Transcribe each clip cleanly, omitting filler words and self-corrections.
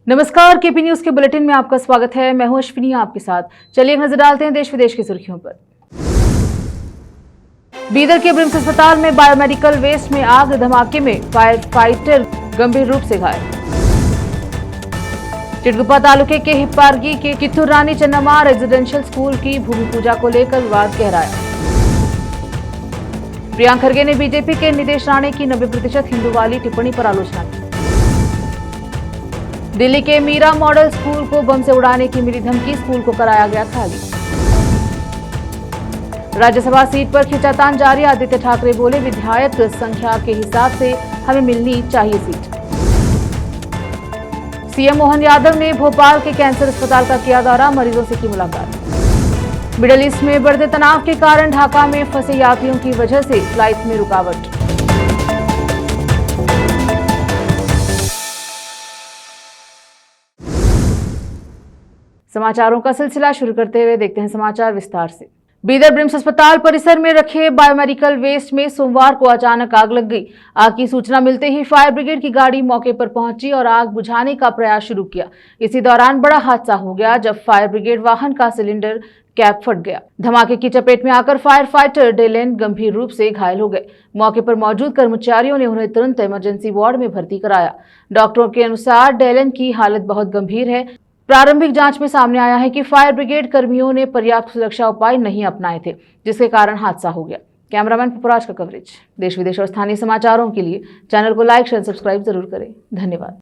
नमस्कार, KP news के bulletin में आपका स्वागत है। मैं हूं अश्विनी आपके साथ। चलिए नजर डालते हैं देश विदेश की सुर्खियों पर। बीदर के ब्रिम्स अस्पताल में बायोमेडिकल वेस्ट में आग, धमाके में फायर फाइटर गंभीर रूप से घायल। चिटगुप्पा तालुके के हिप्पारगी के कित्तूर रानी चन्नम्मा रेजिडेंशियल स्कूल की भूमि पूजा को लेकर विवाद गहराया। प्रियंका खरगे ने बीजेपी के नीतीश राणे की 90% हिंदू वाली टिप्पणी पर आलोचना की। दिल्ली के मीरा मॉडल स्कूल को बम से उड़ाने की मिली धमकी, स्कूल को कराया गया खाली। राज्यसभा सीट पर खींचातान जारी, आदित्य ठाकरे बोले विधायक संख्या के हिसाब से हमें मिलनी चाहिए सीट। सीएम मोहन यादव ने भोपाल के कैंसर अस्पताल का किया दौरा, मरीजों से की मुलाकात। मिडिल ईस्ट में बढ़ते तनाव के कारण ढाका में फंसे यात्रियों की वजह से फ्लाइट में रुकावट। समाचारों का सिलसिला शुरू करते हुए देखते हैं समाचार विस्तार से। बीदर ब्रिम्स अस्पताल परिसर में रखे बायोमेडिकल वेस्ट में सोमवार को अचानक आग लग गई। आग की सूचना मिलते ही फायर ब्रिगेड की गाड़ी मौके पर पहुंची और आग बुझाने का प्रयास शुरू किया। इसी दौरान बड़ा हादसा हो गया जब फायर ब्रिगेड वाहन का सिलेंडर कैप फट गया। धमाके की चपेट में आकर फायर फाइटर डेलेन गंभीर रूप से घायल हो गए। मौके पर मौजूद कर्मचारियों ने उन्हें तुरंत इमरजेंसी वार्ड में भर्ती कराया। डॉक्टरों के अनुसार डेलेन की हालत बहुत गंभीर है। प्रारंभिक जांच में सामने आया है कि फायर ब्रिगेड कर्मियों ने पर्याप्त सुरक्षा उपाय नहीं अपनाए थे, जिसके कारण हादसा हो गया। कैमरामैन पपुराज का कवरेज। देश विदेश और स्थानीय समाचारों के लिए चैनल को लाइक शेयर सब्सक्राइब जरूर करें। धन्यवाद।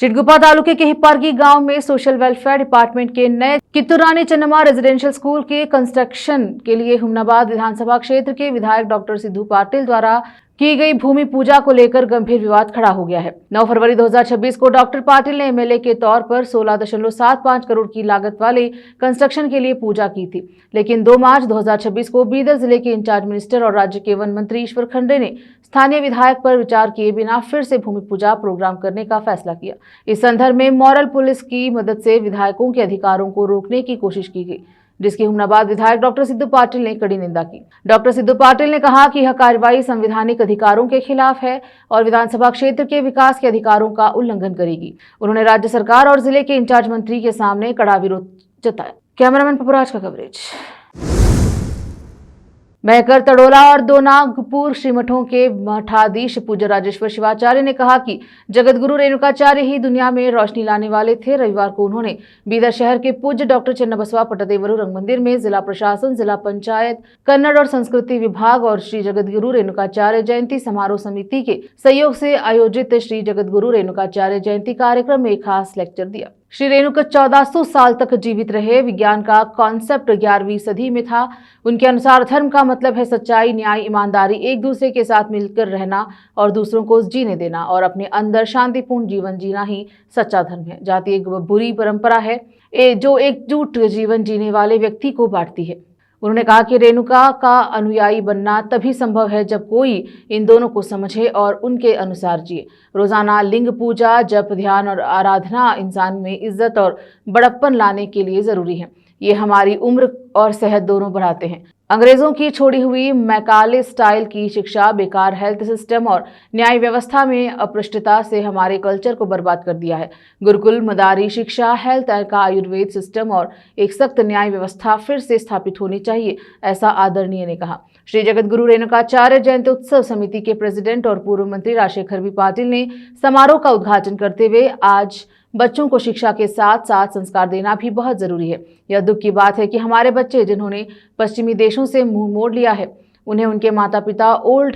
चिटगुप्पा तालुके के हिप्पारगी गांव में सोशल वेलफेयर डिपार्टमेंट के नए कित्तूर रानी चन्नम्मा रेजिडेंशियल स्कूल के कंस्ट्रक्शन के लिए हुमनाबाद विधानसभा क्षेत्र के विधायक डॉक्टर सिद्धू पाटिल द्वारा की गई भूमि पूजा को लेकर गंभीर विवाद खड़ा हो गया है। 9 फरवरी 2026 को डॉक्टर पाटिल ने एमएलए के तौर पर 16.75 करोड़ की लागत वाले कंस्ट्रक्शन के लिए पूजा की थी, लेकिन 2 मार्च 2026 को बीदर जिले के इंचार्ज मिनिस्टर और राज्य के वन मंत्री ईश्वर खंडे ने स्थानीय विधायक पर विचार किए बिना फिर से भूमि पूजा प्रोग्राम करने का फैसला किया। इस संदर्भ में मॉरल पुलिस की मदद से विधायकों के अधिकारों को रोकने की कोशिश की गई, जिसकी हुमनाबाद विधायक डॉक्टर सिद्धू पाटिल ने कड़ी निंदा की। डॉक्टर सिद्धू पाटिल ने कहा कि यह कार्रवाई संवैधानिक अधिकारों के खिलाफ है और विधानसभा क्षेत्र के विकास के अधिकारों का उल्लंघन करेगी। उन्होंने राज्य सरकार और जिले के इंचार्ज मंत्री के सामने कड़ा विरोध जताया। कैमरामैन पपुराज का कवरेज। महकर, तड़ोला और दोनागपुर श्रीमठों के मठाधीश पूज्य राजेश्वर शिवाचार्य ने कहा कि जगतगुरु रेणुकाचार्य ही दुनिया में रोशनी लाने वाले थे। रविवार को उन्होंने बीदर शहर के पूज्य डॉक्टर चन्नबसवा पट्टदेवरु रंग मंदिर में जिला प्रशासन, जिला पंचायत, कन्नड़ और संस्कृति विभाग और श्री जगतगुरु रेणुकाचार्य जयंती समारोह समिति के सहयोग से आयोजित श्री जगतगुरु रेणुकाचार्य जयंती कार्यक्रम में एक खास लेक्चर दिया। श्री रेणुका 1400 साल तक जीवित रहे। विज्ञान का कॉन्सेप्ट 11वीं सदी में था। उनके अनुसार धर्म का मतलब है सच्चाई, न्याय, ईमानदारी, एक दूसरे के साथ मिलकर रहना और दूसरों को जीने देना और अपने अंदर शांतिपूर्ण जीवन जीना ही सच्चा धर्म है। जाति एक बुरी परंपरा है जो एकजुट जीवन जीने वाले व्यक्ति को बांटती है। उन्होंने कहा कि रेणुका का अनुयायी बनना तभी संभव है जब कोई इन दोनों को समझे और उनके अनुसार जिए। रोजाना लिंग पूजा, जप, ध्यान और आराधना इंसान में इज्जत और बड़प्पन लाने के लिए जरूरी है। ये हमारी उम्र और सेहत दोनों बढ़ाते हैं। अंग्रेजों की छोड़ी हुई मैकाले स्टाइल की शिक्षा, बेकार हेल्थ सिस्टम और न्याय व्यवस्था में अपृष्टता से हमारे कल्चर को बर्बाद कर दिया है। गुरुकुल, मदारी शिक्षा, हेल्थ का आयुर्वेद सिस्टम और एक सख्त न्याय व्यवस्था फिर से स्थापित होनी चाहिए, ऐसा आदरणीय ने कहा। श्री जगतगुरु रेणुकाचार्य जयंती उत्सव समिति के प्रेसिडेंट और पूर्व मंत्री राजशेखर बी पाटिल ने समारोह का उद्घाटन करते हुए आज बच्चों को शिक्षा के साथ साथ संस्कार देना भी बहुत जरूरी है। यह दुख की बात है कि हमारे बच्चे जिन्होंने पश्चिमी देशों से मुंह मोड़ लिया है, उन्हें उनके माता पिता ओल्ड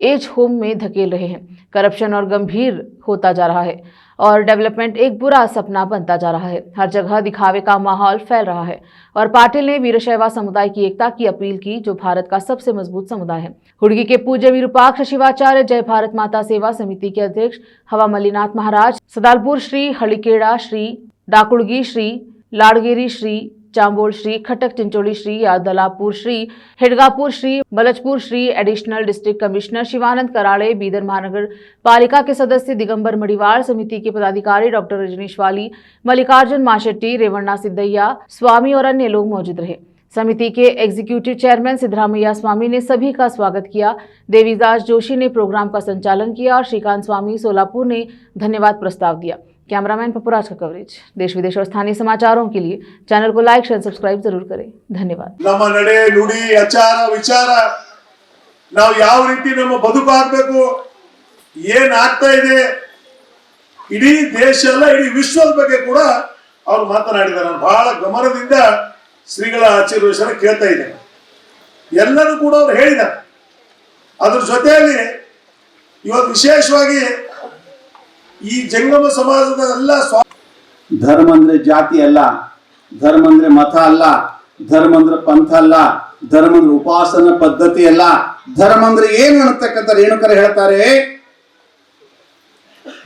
एज होम में धकेल रहे हैं। करप्शन और गंभीर होता जा रहा है और डेवलपमेंट एक बुरा सपना बनता जा रहा है। हर जगह दिखावे का माहौल फैल रहा है और पाटिल ने वीरशैव समुदाय की एकता की अपील की, जो भारत का सबसे मजबूत समुदाय है। हुड़गी के पूज्य विरूपाक्ष शिवाचार्य जय भारत माता सेवा समिति के अध्यक्ष हवा Mallinath Maharaj, Sadalpur Shri Halikeda, Shri Dakudgi, Shri Ladgeri, Shri Chambol, Shri Khatak Chincholi, Shri Yadlapur, Shri Hedgapur, Shri Malchapur, Shri additional district commissioner Shivanand Karade, Bidar महानगर पालिका के सदस्य दिगंबर मड़ीवाल, समिति के पदाधिकारी डॉक्टर रजनीश वाली, मल्लिकार्जुन माशेट्टी, रेवन्ना सिद्धैया स्वामी और अन्य लोग मौजूद रहे। समिति के एग्जीक्यूटिव चेयरमैन सिद्धरामैया स्वामी ने सभी का स्वागत किया। देवीदास जोशी ने प्रोग्राम का संचालन किया और श्रीकांत स्वामी सोलापुर ने धन्यवाद प्रस्ताव दिया। कैमरामैन पपुराज का कवरेज। देश विदेश और स्थानीय समाचारों के लिए चैनल को लाइक शेयर सब्सक्राइब जरूर करें। धन्यवाद। ನಮ್ಮ ನಡೆ ನುಡಿ ಆಚಾರ ವಿಚಾರ ನಾವು ಯಾವ ರೀತಿ ನಮ್ಮ ಬದುಕಾಗಬೇಕು ಏನು ಆಗ್ತಾ ಇದೆ ಇಡೀ ದೇಶ ಅಲ್ಲ ಇಡೀ ವಿಶ್ವದ ಬಗ್ಗೆ ಕೂಡ ಅವರು ಮಾತನಾಡಿದ್ದಾರೆ। ಬಹಳ ಗಮನದಿಂದ ಶ್ರೀಗಳ ಆಶೀರ್ವಾದ ಕೇಳ್ತಾ ಇದ್ದಾರೆ। ಎಲ್ಲರೂ ಕೂಡ ಅವರು ಹೇಳಿದ್ದಾರೆ। ಅದರ ಜೊತೆಯಲ್ಲಿ ಇವತ್ತು ವಿಶೇಷವಾಗಿ ಈ ಜಂಗಮ ಸಮಾಜದ ಎಲ್ಲ ಧರ್ಮ ಅಂದ್ರೆ ಜಾತಿ ಅಲ್ಲ, ಧರ್ಮ ಅಂದ್ರೆ ಮತ ಅಲ್ಲ, ಧರ್ಮ ಅಂದ್ರೆ ಪಂಥ ಅಲ್ಲ, ಧರ್ಮ ಅಂದ್ರೆ ಉಪಾಸನ ಪದ್ಧತಿ ಅಲ್ಲ, ಧರ್ಮ ಅಂದ್ರೆ ಏನು ಅನ್ನತಕ್ಕಂಥ ರೇಣುಕರು ಹೇಳ್ತಾರೆ,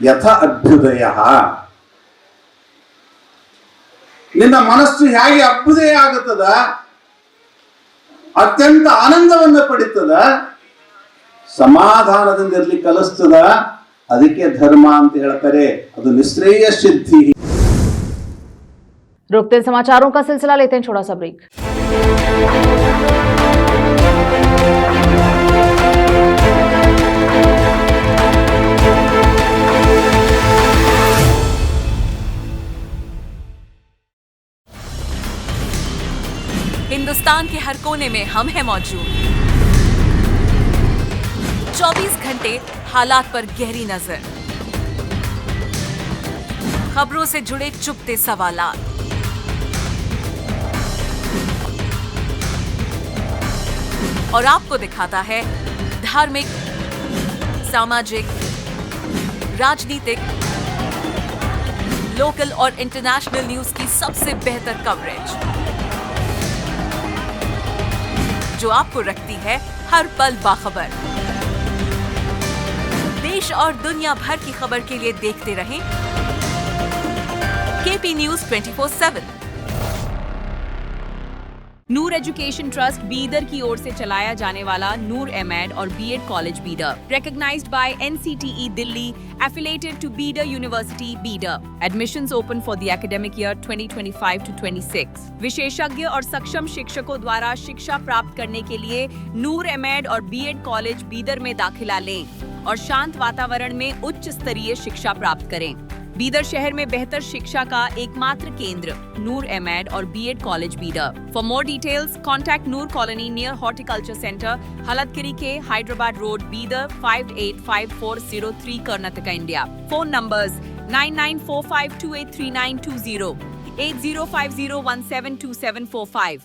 ಯಥ ಅಭ್ಯುದಯ, ನಿನ್ನ ಮನಸ್ಸು ಹೇಗೆ ಅಭ್ಯುದಯ ಆಗುತ್ತದ, ಅತ್ಯಂತ ಆನಂದವನ್ನು ಪಡಿತದ, ಸಮಾಧಾನದಿಂದ ಇರ್ಲಿಕ್ಕೆ ಕಲಿಸ್ತದ, ಅದಕ್ಕೆ ಧರ್ಮ ಅಂತ ಹೇಳ್ತಾರೆ। ಅದು ನಿಶ್ರೇಯ ಸಿದ್ಧಿ। रोकते हैं समाचारों का सिलसिला, लेते हैं छोटा सा ब्रेक। हिंदुस्तान के हर कोने में हम हैं मौजूद। 24 घंटे हालात पर गहरी नजर, खबरों से जुड़े चुपते सवालात, और आपको दिखाता है धार्मिक, सामाजिक, राजनीतिक, लोकल और इंटरनेशनल न्यूज की सबसे बेहतर कवरेज, जो आपको रखती है हर पल बाखबर। देश और दुनिया भर की खबर के लिए देखते रहें KP news 24/7। Noor education trust Bidar की ओर से चलाया जाने वाला नूर एमएड और BEd college Bidar, recognized by NCTE Delhi, affiliated to Bidar University Bidar. Admissions open for the academic year 2025 to 26. विशेषज्ञ और सक्षम शिक्षकों द्वारा शिक्षा प्राप्त करने के लिए नूर एमएड और बीएड कॉलेज बीदर में दाखिला लें और शांत वातावरण में उच्च स्तरीय शिक्षा प्राप्त करें। बीदर शहर में बेहतर शिक्षा का एकमात्र केंद्र नूर एमएड और BEd college Bidar. For more details contact Noor colony near horticulture centre, Halatgiri के Hyderabad road, Bidar 585403 Karnataka, India. Phone numbers 9945283920, 8050172745।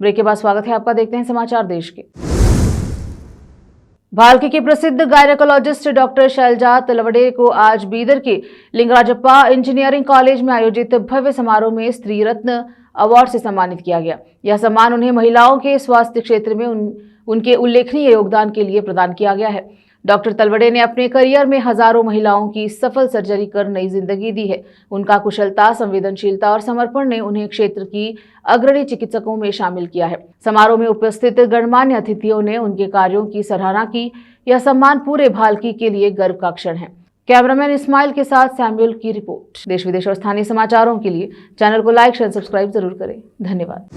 Break के बाद स्वागत है आपका। देखते हैं समाचार देश के। भालकी की प्रसिद्ध गायनेकोलॉजिस्ट डॉक्टर शैलजा तलवड़े को आज बीदर के लिंगराजप्पा इंजीनियरिंग कॉलेज में आयोजित भव्य समारोह में स्त्री रत्न अवार्ड से सम्मानित किया गया। यह सम्मान उन्हें महिलाओं के स्वास्थ्य क्षेत्र में उनके उल्लेखनीय योगदान के लिए प्रदान किया गया है। डॉक्टर तलवड़े ने अपने करियर में हजारों महिलाओं की सफल सर्जरी कर नई जिंदगी दी है। उनका कुशलता, संवेदनशीलता और समर्पण ने उन्हें क्षेत्र की अग्रणी चिकित्सकों में शामिल किया है। समारोह में उपस्थित गणमान्य अतिथियों ने उनके कार्यों की सराहना की। यह सम्मान पूरे भालकी के लिए गर्व का क्षण है। कैमरामैन इस्माइल के साथ सैमुअल की रिपोर्ट। देश विदेश और स्थानीय समाचारों के लिए चैनल को लाइक शेयर सब्सक्राइब जरूर करें। धन्यवाद।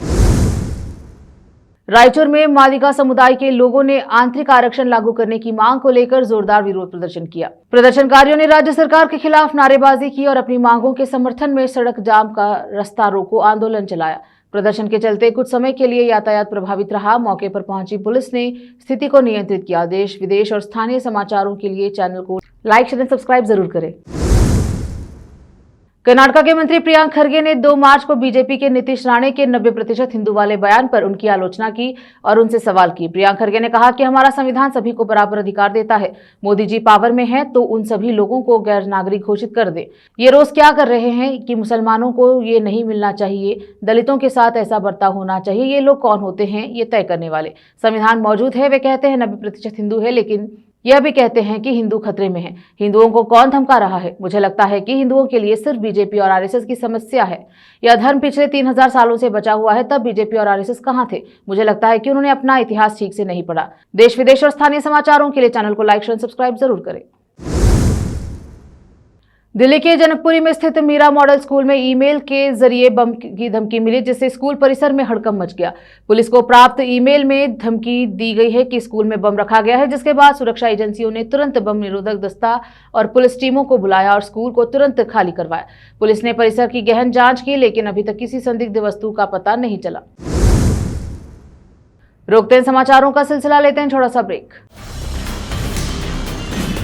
रायचूर में मादिगा समुदाय के लोगों ने आंतरिक आरक्षण लागू करने की मांग को लेकर जोरदार विरोध प्रदर्शन किया। प्रदर्शनकारियों ने राज्य सरकार के खिलाफ नारेबाजी की और अपनी मांगों के समर्थन में सड़क जाम का रास्ता रोको आंदोलन चलाया। प्रदर्शन के चलते कुछ समय के लिए यातायात प्रभावित रहा। मौके पर पहुंची पुलिस ने स्थिति को नियंत्रित किया। देश विदेश और स्थानीय समाचारों के लिए चैनल को लाइक शेयर सब्सक्राइब जरूर करें। कर्नाटका के मंत्री प्रियांक खरगे ने 2 मार्च को बीजेपी के नीतीश राणे के 90% हिंदू वाले बयान पर उनकी आलोचना की और उनसे सवाल की। प्रियांक खरगे ने कहा कि हमारा संविधान सभी को बराबर अधिकार देता है। मोदी जी पावर में है तो उन सभी लोगों को गैर नागरिक घोषित कर दे। ये रोज क्या कर रहे हैं कि मुसलमानों को ये नहीं मिलना चाहिए, दलितों के साथ ऐसा बर्ताव होना चाहिए। ये लोग कौन होते हैं ये तय करने वाले? संविधान मौजूद है, वे कहते हैं 90% हिंदू है, लेकिन यह भी कहते हैं कि हिंदू खतरे में हैं। हिंदुओं को कौन धमका रहा है? मुझे लगता है कि हिंदुओं के लिए सिर्फ बीजेपी और आरएसएस की समस्या है। यह धर्म पिछले 3000 सालों से बचा हुआ है, तब बीजेपी और आरएसएस कहां थे? मुझे लगता है कि उन्होंने अपना इतिहास ठीक से नहीं पढ़ा। देश विदेश और स्थानीय समाचारों के लिए चैनल को लाइक शेयर सब्सक्राइब जरूर करें। दिल्ली के जनकपुरी में स्थित मीरा मॉडल स्कूल में ईमेल के जरिए बम की धमकी मिली, जिससे स्कूल परिसर में हड़कंप मच गया। पुलिस को प्राप्त ईमेल में धमकी दी गई है कि स्कूल में बम रखा गया है, जिसके बाद सुरक्षा एजेंसियों ने तुरंत बम निरोधक दस्ता और पुलिस टीमों को बुलाया और स्कूल को तुरंत खाली करवाया। पुलिस ने परिसर की गहन जांच की, लेकिन अभी तक किसी संदिग्ध वस्तु का पता नहीं चला। रोकते हैं समाचारों का सिलसिला, लेते हैं छोटा सा ब्रेक।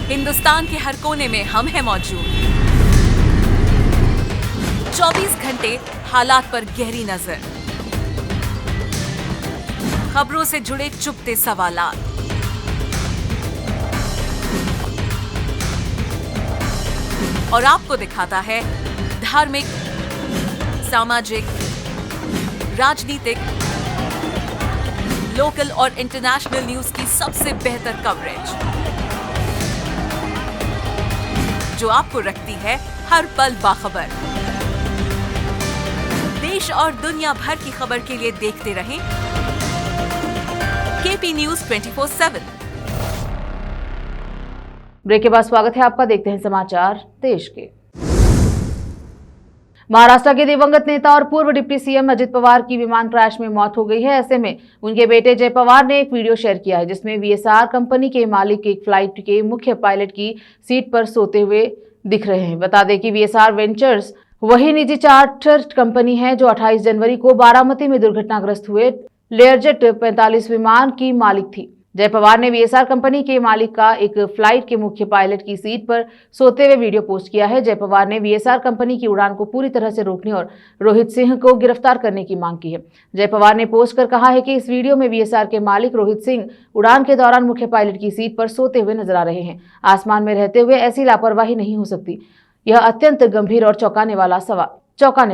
हिंदुस्तान के हर कोने में हम हैं मौजूद। 24 घंटे हालात पर गहरी नजर, खबरों से जुड़े चुपते सवालात, और आपको दिखाता है धार्मिक, सामाजिक, राजनीतिक, लोकल और इंटरनेशनल न्यूज की सबसे बेहतर कवरेज, जो आपको रखती है हर पल बाखबर। देश और दुनिया भर की खबर के लिए देखते रहें केपी न्यूज 24/7। ब्रेक के बाद स्वागत है आपका। देखते हैं समाचार देश के। महाराष्ट्र के दिवंगत नेता और पूर्व डिप्टी सीएम अजित पवार की विमान क्रैश में मौत हो गई है। ऐसे में उनके बेटे जय पवार ने एक वीडियो शेयर किया है, जिसमें वीएसआर कंपनी के मालिक एक फ्लाइट के मुख्य पायलट की सीट पर सोते हुए दिख रहे हैं। बता दें कि वीएसआर वेंचर्स वही निजी चार्टर कंपनी है जो 28 जनवरी को बारामती में दुर्घटनाग्रस्त हुए लेयरजेट 45 विमान की मालिक थी। जय पवार ने वीएसआर कंपनी के मालिक का एक फ्लाइट के मुख्य पायलट की सीट पर सोते हुए वीडियो पोस्ट किया है। जय पवार ने वीएसआर कंपनी की उड़ान को पूरी तरह से रोकने और रोहित सिंह को गिरफ्तार करने की मांग की है। जय पवार ने पोस्ट कर कहा है कि इस वीडियो में वीएसआर के मालिक रोहित सिंह उड़ान के दौरान मुख्य पायलट की सीट पर सोते हुए नजर आ रहे हैं। आसमान में रहते हुए ऐसी लापरवाही नहीं हो सकती। यह अत्यंत गंभीर और चौंकाने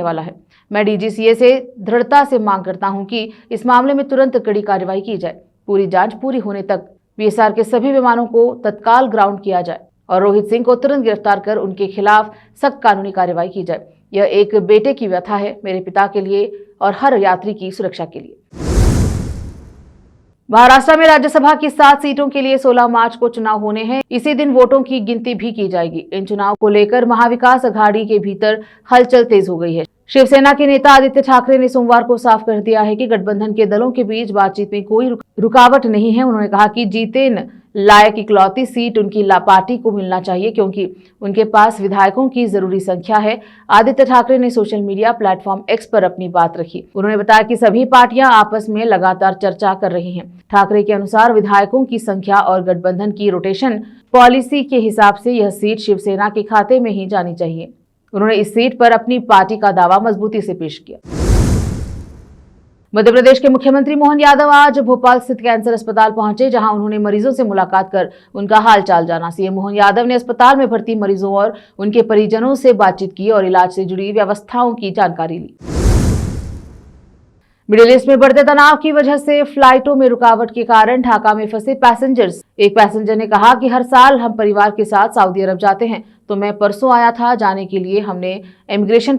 वाला है। मैं डीजीसीए से दृढ़ता से मांग करता हूं कि इस मामले में तुरंत कड़ी कार्रवाई की जाए। पूरी जांच पूरी होने तक वीएसआर के सभी विमानों को तत्काल ग्राउंड किया जाए और रोहित सिंह को तुरंत गिरफ्तार कर उनके खिलाफ सख्त कानूनी कार्रवाई की जाए। यह एक बेटे की व्यथा है, मेरे पिता के लिए और हर यात्री की सुरक्षा के लिए। महाराष्ट्र में राज्यसभा की 7 सीटों के लिए 16 मार्च को चुनाव होने हैं। इसी दिन वोटों की गिनती भी की जाएगी। इन चुनाव को लेकर महाविकास अघाड़ी के भीतर हलचल तेज हो गई है। शिवसेना के नेता आदित्य ठाकरे ने सोमवार को साफ कर दिया है कि गठबंधन के दलों के बीच बातचीत में कोई रुकावट नहीं है। उन्होंने कहा कि जीतेन लायक इकलौती सीट उनकी पार्टी को मिलना चाहिए, क्योंकि उनके पास विधायकों की जरूरी संख्या है। आदित्य ठाकरे ने सोशल मीडिया प्लेटफॉर्म एक्स पर अपनी बात रखी। उन्होंने बताया कि सभी पार्टियां आपस में लगातार चर्चा कर रही हैं। ठाकरे के अनुसार विधायकों की संख्या और गठबंधन की रोटेशन पॉलिसी के हिसाब से यह सीट शिवसेना के खाते में ही जानी चाहिए। उन्होंने इस सीट पर अपनी पार्टी का दावा मजबूती से पेश किया। मध्य प्रदेश के मुख्यमंत्री मोहन यादव आज भोपाल स्थित कैंसर अस्पताल पहुंचे, जहां उन्होंने मरीजों से मुलाकात कर उनका हाल चाल जाना। सीएम मोहन यादव ने अस्पताल में भर्ती मरीजों और उनके परिजनों से बातचीत की और इलाज से जुड़ी व्यवस्थाओं की जानकारी ली। मिडिल ईस्ट में बढ़ते तनाव की वजह से फ्लाइटों में रुकावट के कारण ढाका में फंसे पैसेंजर्स। एक पैसेंजर ने कहा कि हर साल हम परिवार के साथ सऊदी अरब जाते हैं, तो मैं परसों आया था। जाने के लिए हमने इमिग्रेशन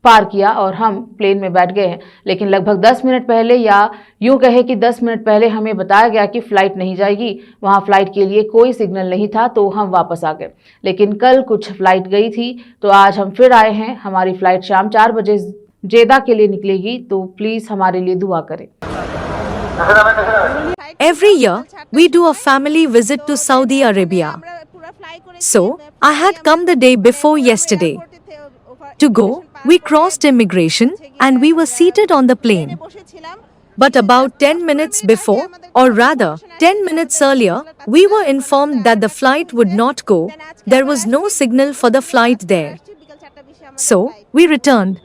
पार किया और हम प्लेन में बैठ गए हैं, लेकिन लगभग 10 मिनट पहले, या यूं कहे कि 10 मिनट पहले हमें बताया गया कि फ्लाइट नहीं जाएगी। वहां फ्लाइट के लिए कोई सिग्नल नहीं था, तो हम वापस आ गए। लेकिन कल कुछ फ्लाइट गई थी, तो आज हम फिर आए हैं। हमारी फ्लाइट शाम 4 बजे जेदा के लिए निकलेगी, तो प्लीज हमारे लिए दुआ करें। Every year, we do a family visit to Saudi Arabia. So, I had come the day before yesterday. To go, we crossed immigration and we were seated on the plane. But about 10 minutes before, or rather 10 minutes earlier, we were informed that the flight would not go. There was no signal for the flight there. So, we returned.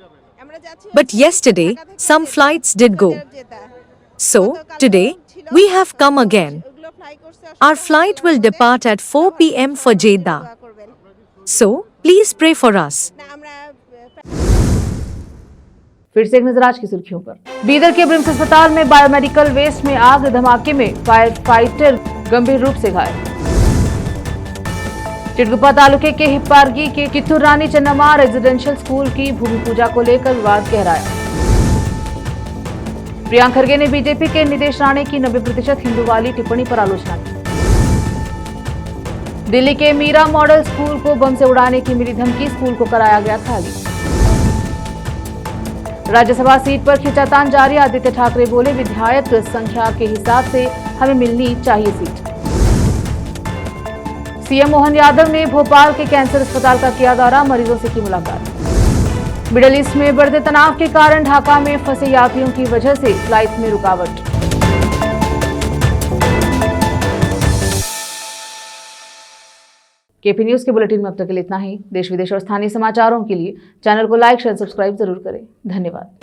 But yesterday, some flights did go. So, today, we have come again. Our flight will depart at 4 p.m. for Jeddah. So, please pray for us. फिर से एक नजर आज की सुर्खियों पर। बीदर के brims अस्पताल में बायोमेडिकल वेस्ट में आग, धमाके में फायर फाइटर गंभीर रूप से घायल। चिटगुप्पा तालुके के हिप्पारगी के कित्तूर रानी चन्नम्मा रेजिडेंशियल स्कूल की भूमि पूजा को लेकर विवाद गहराया। प्रियंका खरगे ने बीजेपी के नीतीश राणे की 90% हिंदू वाली टिप्पणी पर आलोचना की। दिल्ली के मीरा मॉडल स्कूल को बम से उड़ाने की मिली धमकी, स्कूल को कराया गया खाली। राज्यसभा सीट पर खींचातान जारी, आदित्य ठाकरे बोले विधायक संख्या के हिसाब से हमें मिलनी चाहिए सीट। सीएम मोहन यादव ने भोपाल के कैंसर अस्पताल का किया दौरा, मरीजों से की मुलाकात। मिडल ईस्ट में बढ़ते तनाव के कारण ढाका में फंसे यात्रियों की वजह से फ्लाइट में रुकावट। केपी न्यूज के बुलेटिन में अब तक के लिए इतना ही। देश विदेश और स्थानीय समाचारों के लिए चैनल को लाइक शेयर सब्सक्राइब जरूर करें। धन्यवाद।